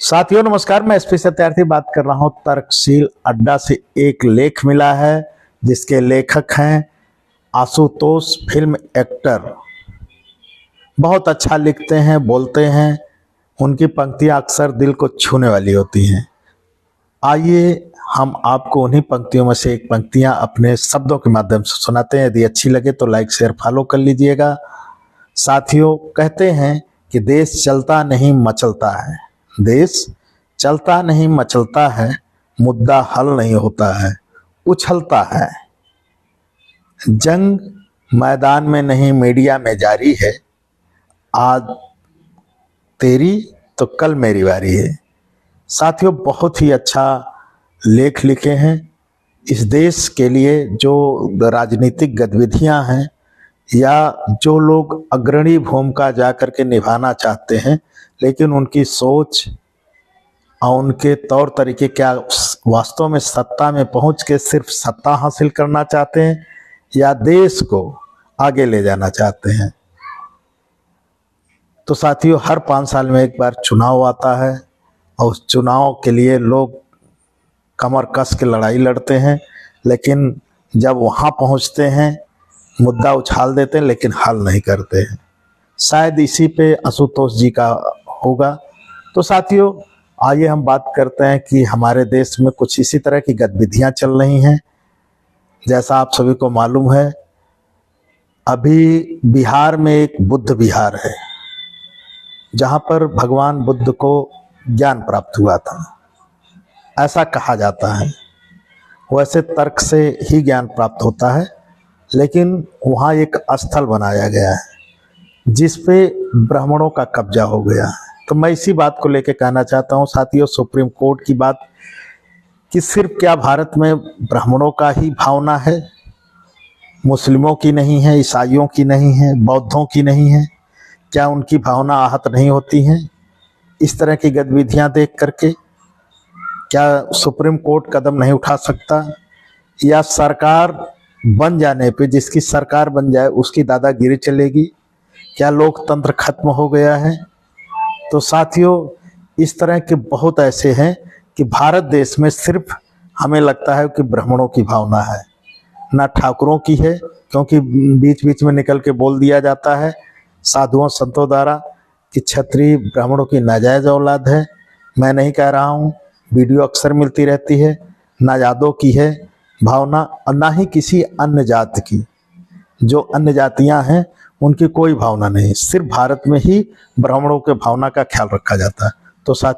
साथियों नमस्कार, मैं एसपी सत्यार्थी बात कर रहा हूं। तर्कशील अड्डा से एक लेख मिला है जिसके लेखक हैं आशुतोष, फिल्म एक्टर। बहुत अच्छा लिखते हैं, बोलते हैं। उनकी पंक्तियां अक्सर दिल को छूने वाली होती हैं। आइए हम आपको उन्हीं पंक्तियों में से एक पंक्तियां अपने शब्दों के माध्यम से सुनाते हैं। यदि अच्छी लगे तो लाइक शेयर फॉलो कर लीजिएगा। साथियों, कहते हैं कि देश चलता नहीं मचलता है, देश चलता नहीं मचलता है, मुद्दा हल नहीं होता है, उछलता है। जंग मैदान में नहीं मीडिया में जारी है, आज तेरी तो कल मेरी बारी है। साथियों, बहुत ही अच्छा लेख लिखे हैं। इस देश के लिए जो राजनीतिक गतिविधियां हैं या जो लोग अग्रणी भूमिका जा कर के निभाना चाहते हैं, लेकिन उनकी सोच और उनके तौर तरीके क्या वास्तव में सत्ता में पहुंच के सिर्फ सत्ता हासिल करना चाहते हैं या देश को आगे ले जाना चाहते हैं। तो साथियों, हर 5 साल में एक बार चुनाव आता है और उस चुनाव के लिए लोग कमर कस के लड़ाई लड़ते हैं, लेकिन जब वहाँ पहुँचते हैं मुद्दा उछाल देते हैं लेकिन हल नहीं करते हैं। शायद इसी पे आशुतोष जी का होगा। तो साथियों, आइए हम बात करते हैं कि हमारे देश में कुछ इसी तरह की गतिविधियां चल रही हैं। जैसा आप सभी को मालूम है, अभी बिहार में एक बुद्ध विहार है जहां पर भगवान बुद्ध को ज्ञान प्राप्त हुआ था, ऐसा कहा जाता है। वैसे तर्क से ही ज्ञान प्राप्त होता है, लेकिन वहाँ एक स्थल बनाया गया है जिस पे ब्राह्मणों का कब्जा हो गया है। तो मैं इसी बात को लेकर कहना चाहता हूँ साथियों, सुप्रीम कोर्ट की बात कि सिर्फ क्या भारत में ब्राह्मणों का ही भावना है, मुस्लिमों की नहीं है, ईसाइयों की नहीं है, बौद्धों की नहीं है? क्या उनकी भावना आहत नहीं होती हैं इस तरह की गतिविधियां देख करके? क्या सुप्रीम कोर्ट कदम नहीं उठा सकता? या सरकार बन जाने पे, जिसकी सरकार बन जाए उसकी दादागिरी चलेगी? क्या लोकतंत्र खत्म हो गया है? तो साथियों, इस तरह के बहुत ऐसे हैं कि भारत देश में सिर्फ हमें लगता है कि ब्राह्मणों की भावना है, ना ठाकुरों की है, क्योंकि बीच बीच में निकल के बोल दिया जाता है साधुओं संतों द्वारा कि क्षत्रिय ब्राह्मणों की नाजायज औलाद है। मैं नहीं कह रहा हूँ, वीडियो अक्सर मिलती रहती है। ना यादव की है भावना और ना ही किसी अन्य जाति की। जो अन्य जातियां हैं उनकी कोई भावना नहीं, सिर्फ भारत में ही ब्राह्मणों के भावना का ख्याल रखा जाता है। तो साथ